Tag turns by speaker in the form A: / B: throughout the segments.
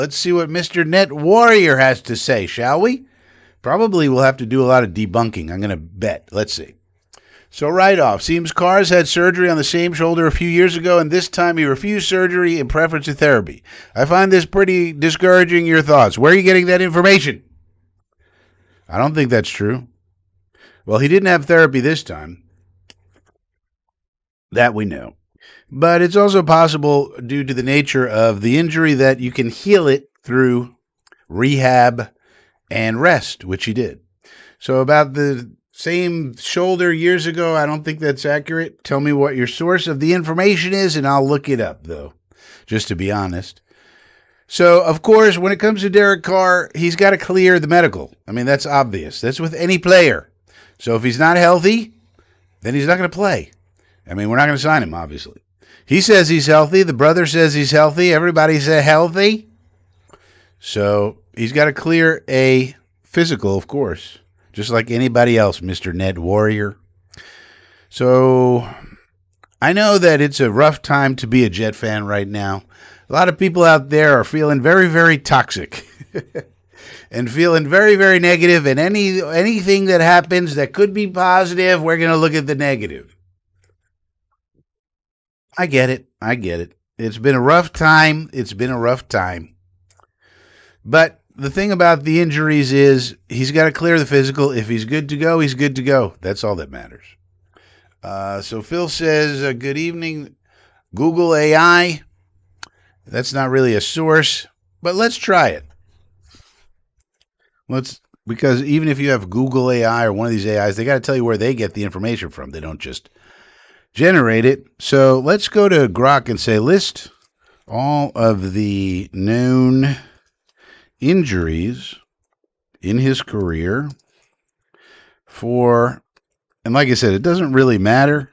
A: Let's see what Mr. Net Warrior has to say, shall we? Probably we'll have to do a lot of debunking. I'm going to bet. Let's see. So right off, seems CARR's had surgery on the same shoulder a few years ago, and this time he refused surgery in preference to therapy. I find this pretty discouraging. Your thoughts? Where are you getting that information? I don't think that's true. Well, he didn't have therapy this time. That we know. But it's also possible, due to the nature of the injury, that you can heal it through rehab and rest, which he did. So about the same shoulder years ago, I don't think that's accurate. Tell me what your source of the information is, and I'll look it up, though, just to be honest. So, of course, when it comes to Derek Carr, he's got to clear the medical. I mean, that's obvious. That's with any player. So if he's not healthy, then he's not going to play. I mean, we're not going to sign him, obviously. He says he's healthy. The brother says he's healthy. Everybody says healthy. So he's got to clear a physical, of course, just like anybody else, Mr. Net Warrior. So I know that it's a rough time to be a Jet fan right now. A lot of people out there are feeling very, very toxic and feeling very, very negative. And anything that happens that could be positive, we're going to look at the negative. I get it. I get it. It's been a rough time. It's been a rough time. But the thing about the injuries is he's got to clear the physical. If he's good to go, he's good to go. That's all that matters. So Phil says, good evening, Google AI. That's not really a source, but let's try it. Because even if you have Google AI or one of these AIs, they got to tell you where they get the information from. They don't just generate it. So let's go to Grok and say, list all of the known injuries in his career and like I said, it doesn't really matter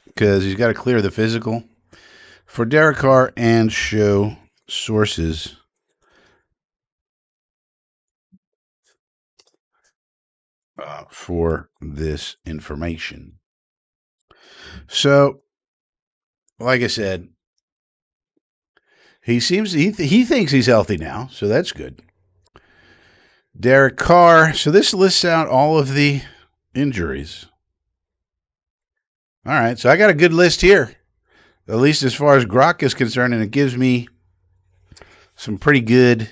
A: because he's got to clear the physical for Derek Carr and show sources for this information. So, like I said, he thinks he's healthy now, so that's good. Derek Carr. So this lists out all of the injuries. All right, so I got a good list here, at least as far as Grok is concerned, and it gives me some pretty good.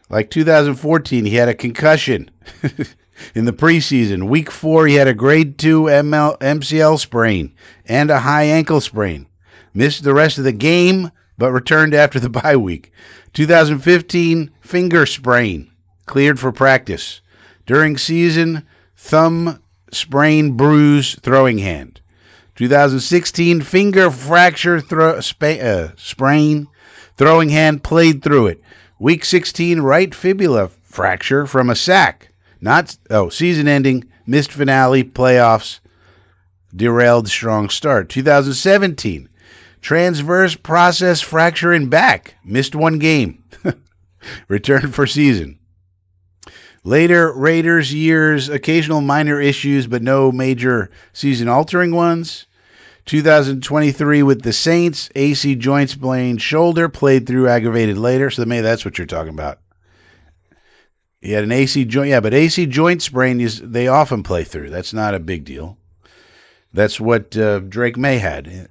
A: Like 2014, he had a concussion in the preseason. Week 4, he had a grade 2 MCL sprain and a high ankle sprain. Missed the rest of the game, but returned after the bye week. 2015, finger sprain, cleared for practice. During season, thumb sprain, bruise, throwing hand. 2016, finger fracture, sprain, throwing hand, played through it. Week 16, right fibula fracture from a sack. Season ending, missed finale, playoffs, derailed strong start. 2017, transverse process fracture in back, missed 1 game, returned for season. Later Raiders years, occasional minor issues, but no major season-altering ones. 2023 with the Saints, AC joint sprain shoulder, played through, aggravated later. So maybe that's what you're talking about. He had an AC joint, yeah, but AC joint sprain, they often play through. That's not a big deal. That's what Drake May had.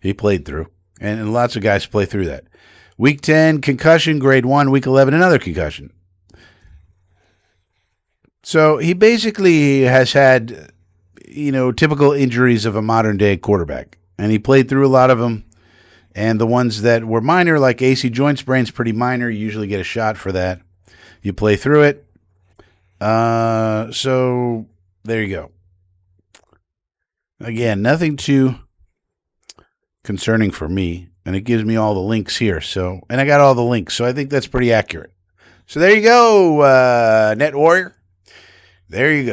A: He played through, and lots of guys play through that. Week 10, concussion, grade 1. Week 11, another concussion. So he basically has had, typical injuries of a modern-day quarterback. And he played through a lot of them. And the ones that were minor, like AC joint sprains, pretty minor. You usually get a shot for that. You play through it. So there you go. Again, nothing too concerning for me. And it gives me all the links here. And I got all the links. So I think that's pretty accurate. So there you go, Net Warrior. There you go.